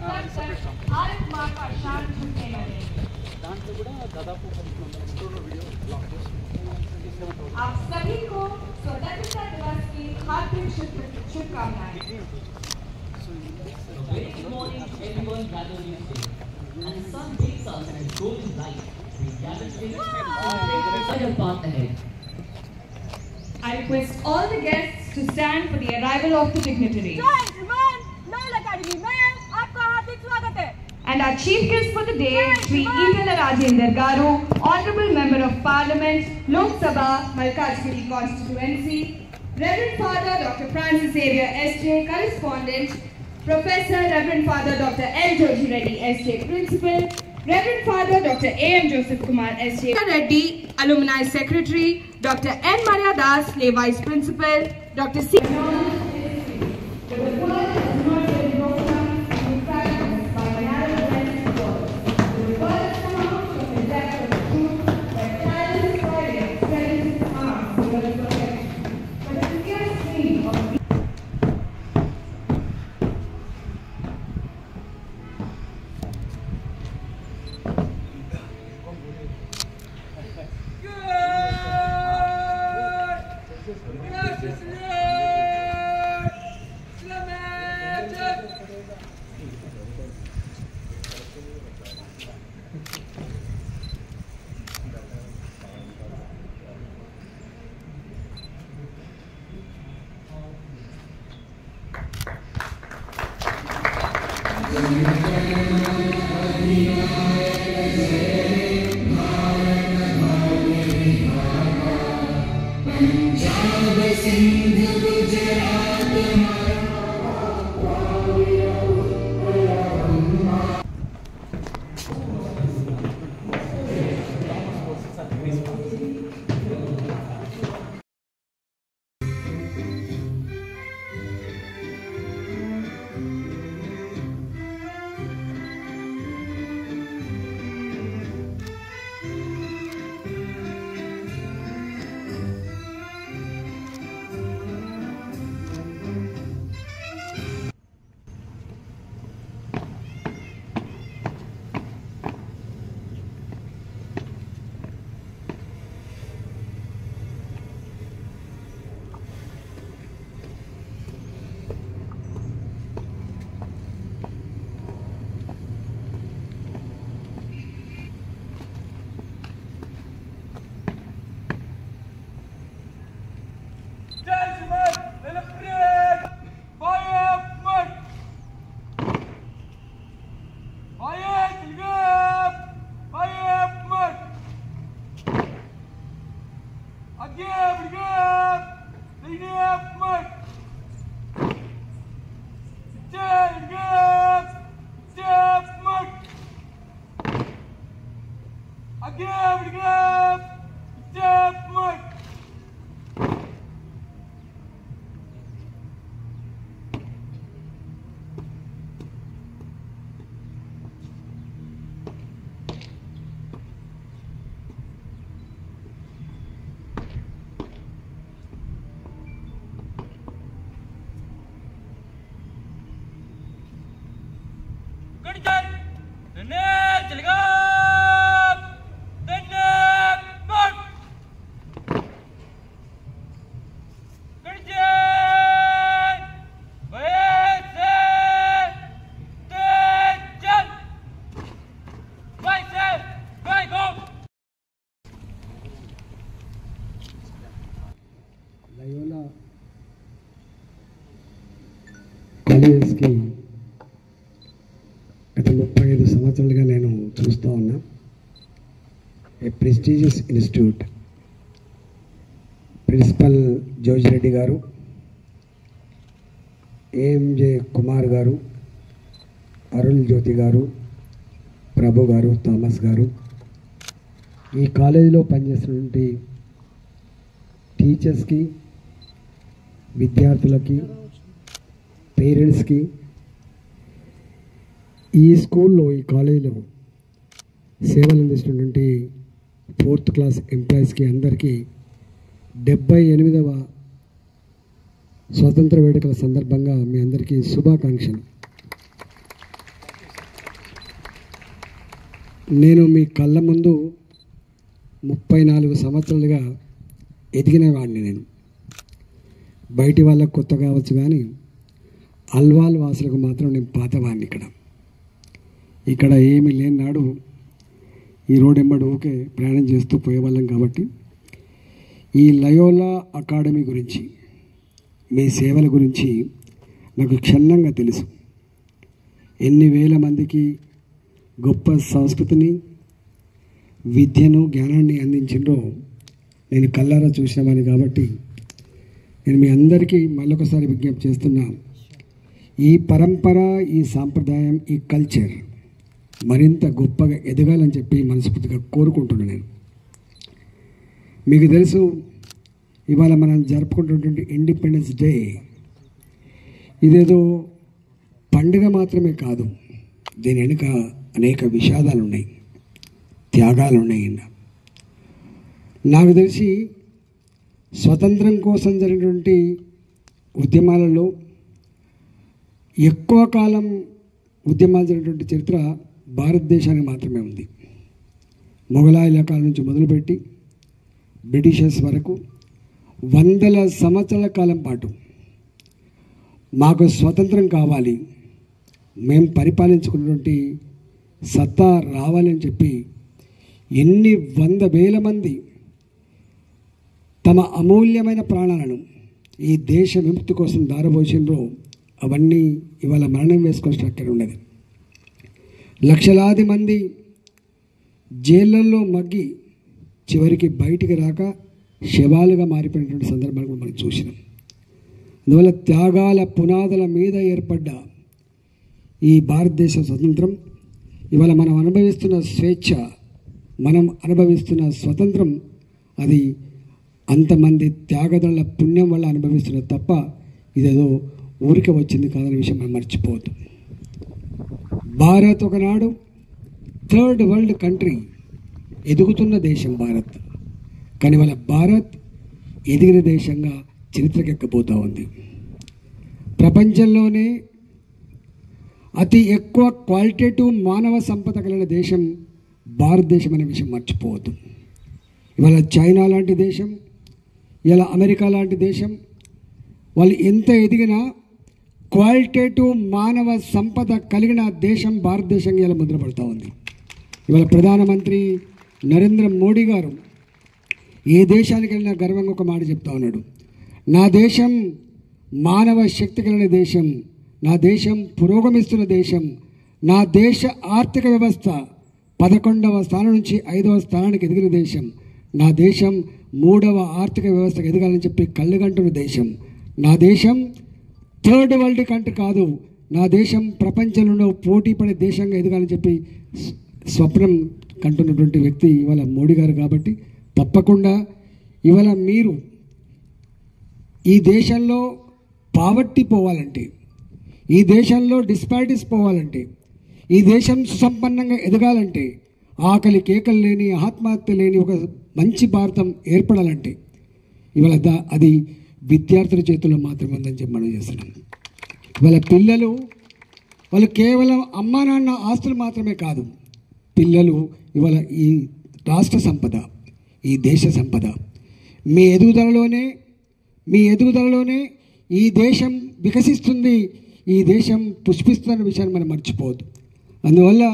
आप सभी को स्वतंत्रता दिवस की हार्दिक शुभकामनाएं। Good morning, everyone gathered here today. And the sun bakes us in its golden light. We gather today to celebrate the path ahead. I request all the guests to stand for the arrival of the dignitaries. Jai Jawan, Naval Academy में आपका हार्दिक स्वागत है. And our chief guest for the day, Sri Etala Rajendra Garu, Honorable Member of Parliament, Lok Sabha, Malkajgiri Constituency, Reverend Father Dr. Francis Xavier S.J., Correspondent, Professor Reverend Father Dr. L. Joji Reddy S.J., Principal, Reverend Father Dr. A.M. Joseph Kumar S.J. Reddy, Alumni Secretary, Dr. N. Maria Das, lay Vice Principal, Dr. C. కాలేజెస్కి గత 35 సంవత్సరాలుగా నేను చూస్తూ ఉన్నా. ఏ prestigious institute principal Joji Reddy గారు, ఏఎంజే కుమార్ గారు, అరుణ్ జ్యోతి గారు, ప్రభు గారు, Thomas గారు, ఈ కాలేజీలో పనిచేస్తున్నటువంటి టీచర్స్కి, విద్యార్థులకి, పేరెంట్స్కి, ఈ స్కూల్లో ఈ కాలేజీలో సేవలు అందిస్తున్నటువంటి 4th క్లాస్ ఎంప్లాయీస్కి అందరికీ 78వ స్వాతంత్ర వేడుకల సందర్భంగా మీ అందరికీ శుభాకాంక్షలు. నేను మీ కళ్ళ ముందు 34 సంవత్సరాలుగా ఎదిగిన వాడిని. నేను బయటి వాళ్ళకు కొత్త కావచ్చు కానీ అల్వాల్ వాసులకు మాత్రం నేను పాతవాడిని. ఇక్కడ ఏమీ లేని నాడు ఈ రోడ్ ఎంబడి ఊకే ప్రయాణం చేస్తూ పోయేవాళ్ళం. కాబట్టి ఈ లయోలా అకాడమీ గురించి, మీ సేవల గురించి నాకు క్షుణ్ణంగా తెలుసు. ఎన్ని వేల మందికి గొప్ప సంస్కృతిని, విద్యను, జ్ఞానాన్ని అందించిండ్రో నేను కళ్ళారా చూసినవాడిని. కాబట్టి నేను మీ అందరికీ మళ్ళొకసారి విజ్ఞప్తి చేస్తున్నా, ఈ పరంపర, ఈ సాంప్రదాయం, ఈ కల్చర్ మరింత గొప్పగా ఎదగాలని చెప్పి మనస్ఫూర్తిగా కోరుకుంటున్నాను. నేను మీకు తెలుసు, ఇవాళ మనం జరుపుకుంటున్నటువంటి ఇండిపెండెన్స్ డే ఇదేదో పండుగ మాత్రమే కాదు. దీని వెనుక అనేక విషాదాలు ఉన్నాయి, త్యాగాలు ఉన్నాయి. నాకు తెలిసి స్వతంత్రం కోసం జరిగినటువంటి ఉద్యమాలలో ఎక్కువ కాలం ఉద్యమాలు జరిగినటువంటి చరిత్ర భారతదేశానికి మాత్రమే ఉంది. మొఘలాయుల కాలం నుంచి మొదలుపెట్టి బ్రిటిషర్స్ వరకు వందల సంవత్సరాల కాలం పాటు మాకు స్వతంత్రం కావాలి, మేము పరిపాలించుకున్నటువంటి సత్తా రావాలని చెప్పి ఎన్ని 100,000 మంది తమ అమూల్యమైన ప్రాణాలను ఈ దేశ విముక్తి కోసం దారబోసిండ్రో అవన్నీ ఇవాళ మరణం వేసుకోవాల్సిన అక్కడ ఉన్నది. లక్షలాది మంది జైళ్ళల్లో మగ్గి చివరికి బయటికి రాక శవాలుగా మారిపోయినటువంటి సందర్భాలు మనం చూసినాం. అందువల్ల త్యాగాల పునాదుల మీద ఏర్పడ్డ ఈ భారతదేశ స్వతంత్రం, ఇవాళ మనం అనుభవిస్తున్న స్వేచ్ఛ, మనం అనుభవిస్తున్న స్వతంత్రం, అది అంతమంది త్యాగదళ పుణ్యం వల్ల అనుభవిస్తున్నది తప్ప ఇదేదో ఊరికే వచ్చింది కాదనే విషయం మనం మర్చిపోవద్దు. భారత్ ఒకనాడు 3rd వరల్డ్ కంట్రీ, ఎదుగుతున్న దేశం భారత్. కానీ వాళ్ళ భారత్ ఎదిగిన దేశంగా చరిత్రకెక్కబోతూ ఉంది. ప్రపంచంలోనే అతి ఎక్కువ క్వాలిటేటివ్ మానవ సంపద కలిగిన దేశం భారతదేశం అనే విషయం మర్చిపోవద్దు. ఇవాళ చైనా లాంటి దేశం, ఇలా అమెరికా లాంటి దేశం, వాళ్ళు ఎంత ఎదిగినా క్వాలిటేటివ్ మానవ సంపద కలిగిన దేశం భారతదేశంగా ఇలా ముద్రపడుతూ ఉంది. ఇవాళ ప్రధానమంత్రి నరేంద్ర మోడీ గారు ఏ దేశానికి వెళ్ళినా గర్వంగా ఒక మాట చెప్తా ఉన్నాడు, నా దేశం మానవ శక్తి కలిగిన దేశం, నా దేశం పురోగమిస్తున్న దేశం, నా దేశ ఆర్థిక వ్యవస్థ 11వ స్థానం నుంచి 5వ స్థానానికి ఎదిగిన దేశం, నా దేశం 3వ ఆర్థిక వ్యవస్థకు ఎదగాలని చెప్పి కళ్ళగంటున్న దేశం, నా దేశం 3rd వరల్డ్ కంట్రీ కాదు, నా దేశం ప్రపంచంలో పోటీ పడే దేశంగా ఎదగాలని చెప్పి స్వప్నం కంటున్నటువంటి వ్యక్తి ఇవాళ మోడీ గారు. కాబట్టి తప్పకుండా ఇవాళ మీరు ఈ దేశంలో పావర్టీ పోవాలంటే, ఈ దేశంలో డిస్పారిటీస్ పోవాలంటే, ఈ దేశం సుసంపన్నంగా ఎదగాలంటే, ఆకలి కేకలు లేని, ఆత్మహత్య లేని ఒక మంచి భారతం ఏర్పడాలంటే ఇవాళ అది విద్యార్థుల చేతుల్లో మాత్రమే ఉందని చెప్పి మనం చేస్తున్నాం. ఇవాళ పిల్లలు వాళ్ళు కేవలం అమ్మా నాన్న ఆస్తులు మాత్రమే కాదు, పిల్లలు ఇవాళ ఈ రాష్ట్ర సంపద, ఈ దేశ సంపద. మీ ఎదుగుదలలోనే ఈ దేశం వికసిస్తుంది, ఈ దేశం పుష్పిస్తున్న విషయాన్ని మనం మర్చిపోవద్దు. అందువల్ల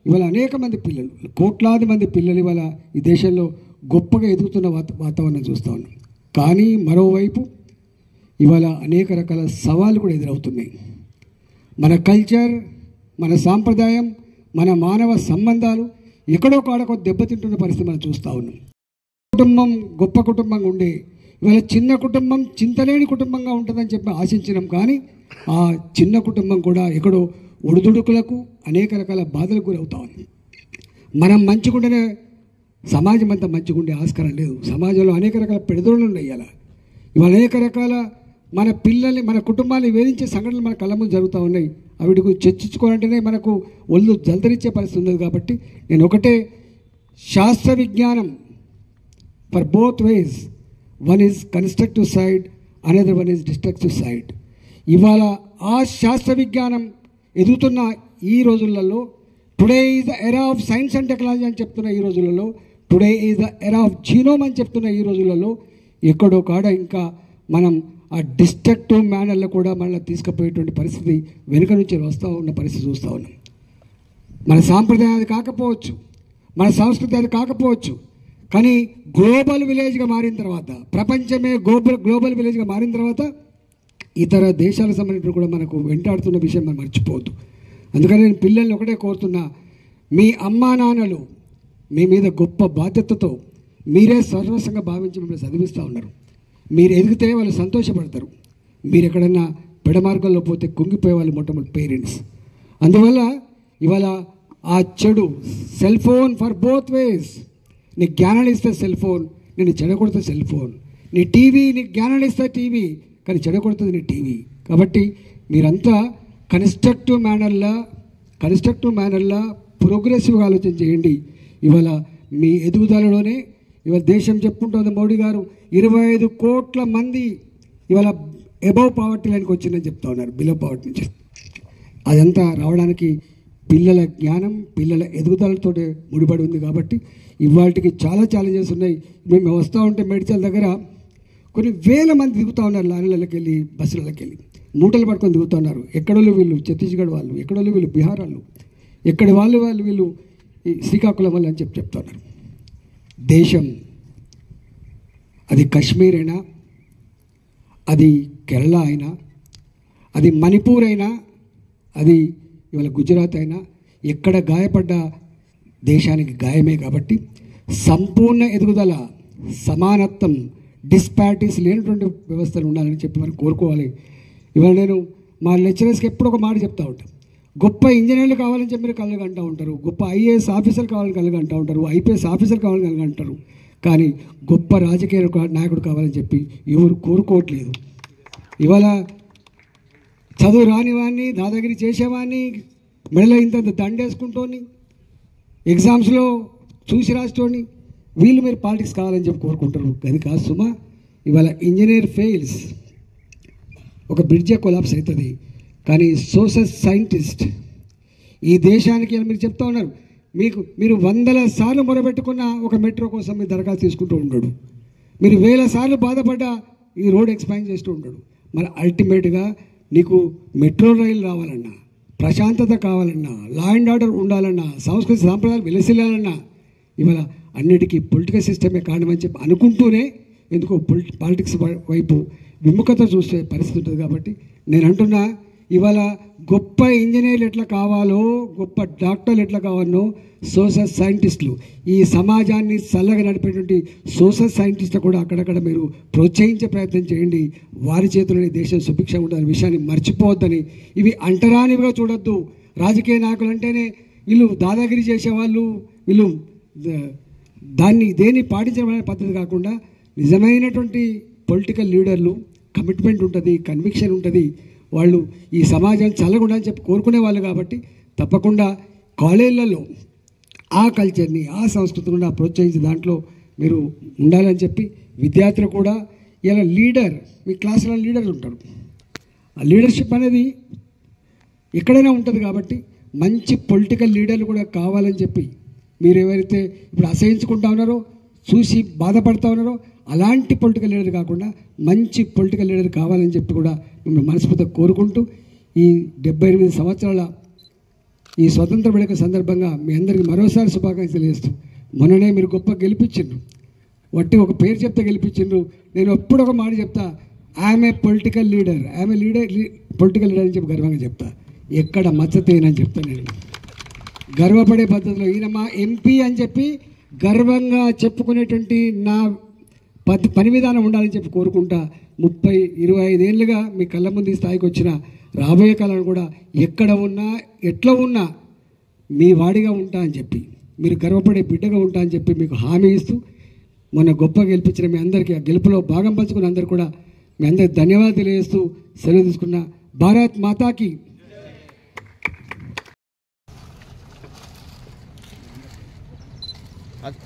ఇవాళ అనేక మంది పిల్లలు, కోట్లాది మంది పిల్లలు ఇవాళ ఈ దేశంలో గొప్పగా ఎదుగుతున్న వాతావరణం చూస్తూ ఉన్నాం. కానీ మరోవైపు ఇవాళ అనేక రకాల సవాళ్ళు కూడా ఎదురవుతున్నాయి. మన కల్చర్, మన సాంప్రదాయం, మన మానవ సంబంధాలు ఎక్కడో కాడకో దెబ్బతింటున్న పరిస్థితి మనం చూస్తూ ఉన్నాం. కుటుంబం గొప్ప కుటుంబంగా ఉండే ఇవాళ చిన్న కుటుంబం చింతలేని కుటుంబంగా ఉంటుందని చెప్పి ఆశించినాం. కానీ ఆ చిన్న కుటుంబం కూడా ఎక్కడో ఒడిదుడుకులకు, అనేక రకాల బాధలకు గురవుతా ఉంది. మనం మంచిగుంటేనే సమాజం అంతా మంచిగుండే ఆస్కారం లేదు. సమాజంలో అనేక రకాల పెడదోళ్ళు ఉన్నాయి. ఇవాళ అనేక రకాల మన పిల్లల్ని, మన కుటుంబాన్ని వేధించే సంఘటనలు మన కళ్ళ ముందు జరుగుతూ ఉన్నాయి. అవిటి గురించి చర్చించుకోవాలంటేనే మనకు ఒళ్ళు జల్దరిచ్చే పరిస్థితి ఉంది. కాబట్టి నేను ఒకటే, శాస్త్ర విజ్ఞానం for both ways, one is constructive side, another one is destructive side. ఇవాళ ఆ శాస్త్ర విజ్ఞానం ఎదుగుతున్న ఈ రోజులలో today is the era of science and technology అని చెప్తున్న ఈ రోజులలో, today is the era of genome అని చెప్తున్న ఈ రోజులలో ఎక్కడో కాడ ఇంకా మనం ఆ డిస్ట్రక్టివ్ మేనర్లో కూడా మళ్ళీ తీసుకుపోయేటువంటి పరిస్థితి వెనుక నుంచి వస్తూ ఉన్న పరిస్థితి చూస్తూ ఉన్నాం. మన సాంప్రదాయం అది కాకపోవచ్చు, మన సంస్కృతి అది కాకపోవచ్చు, కానీ గ్లోబల్ విలేజ్గా మారిన తర్వాత, ప్రపంచమే గ్లోబల్ విలేజ్గా మారిన తర్వాత ఇతర దేశాలకు సంబంధించిన కూడా మనకు వెంటాడుతున్న విషయం మనం మర్చిపోవద్దు. అందుకని నేను పిల్లల్ని ఒకటే కోరుతున్నా, మీ అమ్మా నాన్నలు మీ మీద గొప్ప బాధ్యతతో మీరే సర్వస్వంగా భావించి మిమ్మల్ని చదివిస్తూ ఉన్నారు. మీరు ఎదిగితే వాళ్ళు సంతోషపడతారు. మీరు ఎక్కడన్నా పెడమార్గంలో పోతే కుంగిపోయే వాళ్ళు మొట్టమొదటి పేరెంట్స్. అందువల్ల ఇవాళ ఆ చెడు cell phone for both ways, నీ జ్ఞానాన్ని ఇస్తే సెల్ ఫోన్, నేను చెడగొడితే సెల్ ఫోన్, నీ టీవీ నీకు జ్ఞానాన్ని ఇస్తే టీవీ, కానీ చెడగొడుతుంది నీ టీవీ. కాబట్టి మీరంతా కన్స్ట్రక్టివ్ మేనర్లా ప్రోగ్రెసివ్గా ఆలోచన చేయండి. ఇవాళ మీ ఎదుగుదలలోనే ఇవాళ దేశం చెప్పుకుంటుంది, మోడీ గారు 25 కోట్ల మంది ఇవాళ అబవ్ పావర్టీ లైన్కి వచ్చిందని చెప్తా ఉన్నారు, బిలో పావర్టీ నుంచి. అదంతా రావడానికి పిల్లల జ్ఞానం, పిల్లల ఎదుగుదలతో ముడిపడి ఉంది. కాబట్టి ఇవాళకి చాలా ఛాలెంజెస్ ఉన్నాయి. మేము వస్తూ ఉంటే మేడ్చల్ దగ్గర కొన్ని వేల మంది దిగుతూ ఉన్నారు, లారీలకి వెళ్ళి బస్సులకి వెళ్ళి మూటలు పట్టుకొని దిగుతూ ఉన్నారు. ఎక్కడోళ్ళు వీళ్ళు ఛత్తీస్గఢ్ వాళ్ళు, ఎక్కడోళ్ళు వీళ్ళు బీహార్ వాళ్ళు, ఎక్కడి వాళ్ళు వీళ్ళు ఈ శ్రీకాకుళం వాళ్ళు అని చెప్తున్నారు. దేశం అది కాశ్మీర్ అయినా, అది కేరళ అయినా, అది మణిపూర్ అయినా, అది ఇవాళ గుజరాత్ అయినా, ఎక్కడ గాయపడ్డ దేశానికి గాయమే. కాబట్టి సంపూర్ణ ఎదుగుదల, సమానత్వం, డిస్పారిటీస్ లేనటువంటి వ్యవస్థలు ఉండాలని చెప్పి మనం కోరుకోవాలి. ఇవాళ నేను మా లెక్చరర్స్కి ఎప్పుడు ఒక మాట చెప్తా ఉంటాను, గొప్ప ఇంజనీర్లు కావాలని చెప్పి మీరు కళ్ళగా అంటూ ఉంటారు, గొప్ప ఐఏఎస్ ఆఫీసర్ కావాలని కళ్ళగా అంటూ ఉంటారు, ఐపీఎస్ ఆఫీసర్ కావాలని కళ్ళగా అంటారు, కానీ గొప్ప రాజకీయ నాయకుడు కావాలని చెప్పి ఎవరు కోరుకోవట్లేదు. ఇవాళ చదువు రానివాడిని, దాదాగిరి చేసేవాడిని, మెడలో ఇంత దండేసుకుంటోని, ఎగ్జామ్స్లో చూసి రాస్తోని, వీళ్ళు మీరు పాలిటిక్స్ కావాలని చెప్పి కోరుకుంటారు. అది కాదు సుమా. ఇవాళ ఇంజనీర్ ఫెయిల్స్, ఒక బ్రిడ్జే కొలాప్స్ అవుతుంది, కానీ సోషల్ సైంటిస్ట్ ఈ దేశానికి మీరు చెప్తా ఉన్నారు, మీరు 100 సార్లు మొరబెట్టుకున్న ఒక మెట్రో కోసం మీరు దరఖాస్తు తీసుకుంటూ ఉంటాడు, మీరు 1000 సార్లు బాధపడ్డా ఈ రోడ్ ఎక్స్పాండ్ చేస్తూ ఉంటాడు. మరి అల్టిమేట్గా నీకు మెట్రో రైలు రావాలన్నా, ప్రశాంతత కావాలన్నా, లా అండ్ ఆర్డర్ ఉండాలన్నా, సంస్కృతి సాంప్రదాయాలు వెలసిల్లాలన్నా ఇవాళ అన్నిటికీ పొలిటికల్ సిస్టమే కారణమని చెప్పి అనుకుంటూనే ఎందుకో పాలిటిక్స్ వైపు విముఖత చూసే పరిస్థితి ఉంటుంది. కాబట్టి నేను అంటున్నా, ఇవాళ గొప్ప ఇంజనీర్లు ఎట్లా కావాలో, గొప్ప డాక్టర్లు ఎట్లా కావాలో, సోషల్ సైంటిస్టులు, ఈ సమాజాన్ని చల్లగా నడిపేటువంటి సోషల్ సైంటిస్టులు కూడా అక్కడక్కడ మీరు ప్రోత్సహించే ప్రయత్నం చేయండి. వారి చేతుల్లోనే దేశం సుభిక్షంగా ఉండాలనే విషయాన్ని మర్చిపోవద్దని, ఇవి అంటరానివిగా చూడొద్దు. రాజకీయ నాయకులు అంటేనే వీళ్ళు దాదాగిరి చేసేవాళ్ళు, వీళ్ళు దేన్ని పాటించడం అనే పద్ధతి కాకుండా నిజమైనటువంటి పొలిటికల్ లీడర్లు కమిట్మెంట్ ఉంటుంది, కన్విక్షన్ ఉంటుంది, వాళ్ళు ఈ సమాజం చల్లగుండాలని చెప్పి కోరుకునే వాళ్ళు. కాబట్టి తప్పకుండా కాలేజీలలో ఆ కల్చర్ని, ఆ సంస్కృతిని కూడా ప్రోత్సహించి దాంట్లో మీరు ఉండాలని చెప్పి విద్యార్థులు కూడా ఇలా లీడర్, మీ క్లాసులో లీడర్లు ఉంటారు, ఆ లీడర్షిప్ అనేది ఎక్కడైనా ఉంటుంది. కాబట్టి మంచి పొలిటికల్ లీడర్లు కూడా కావాలని చెప్పి మీరు ఎవరైతే ఇప్పుడు అసహించుకుంటా ఉన్నారో, చూసి బాధపడతా ఉన్నారో, అలాంటి పొలిటికల్ లీడర్ కాకుండా మంచి పొలిటికల్ లీడర్ కావాలని చెప్పి కూడా మిమ్మల్ని మనస్ఫూర్తిగా కోరుకుంటూ, ఈ 78 సంవత్సరాల ఈ స్వతంత్ర వేడుక సందర్భంగా మీ అందరికీ మరోసారి శుభాకాంక్షలు చేస్తూ, మొన్ననే మీరు గొప్ప గెలిపించిండ్రు, వట్టి ఒక పేరు చెప్తే గెలిపించిండ్రు. నేను ఎప్పుడు ఒక మాట చెప్తా, I'm a political leader, I'm a political leader అని చెప్పి గర్వంగా చెప్తా, ఎక్కడ మచ్చతేనని చెప్తా. నేను గర్వపడే పద్ధతిలో ఈయన మా ఎంపీ అని చెప్పి గర్వంగా చెప్పుకునేటువంటి నా పని విధానం ఉండాలని చెప్పి కోరుకుంటా. 30-25 ఏళ్ళుగా మీ కళ్ళ ముందు ఈ స్థాయికి వచ్చిన, రాబోయే కాలంలో కూడా ఎక్కడ ఉన్నా ఎట్లా ఉన్నా మీ వాడిగా ఉంటా అని చెప్పి, మీరు గర్వపడే బిడ్డగా ఉంటా అని చెప్పి మీకు హామీ ఇస్తూ, మొన్న గొప్ప గెలిపించిన మీ అందరికీ, ఆ గెలుపులో భాగం పంచుకున్న అందరు కూడా మీ అందరికి ధన్యవాదాలు తెలియజేస్తూ సెలవు తీసుకున్న. భారత్ మాతాకి. అది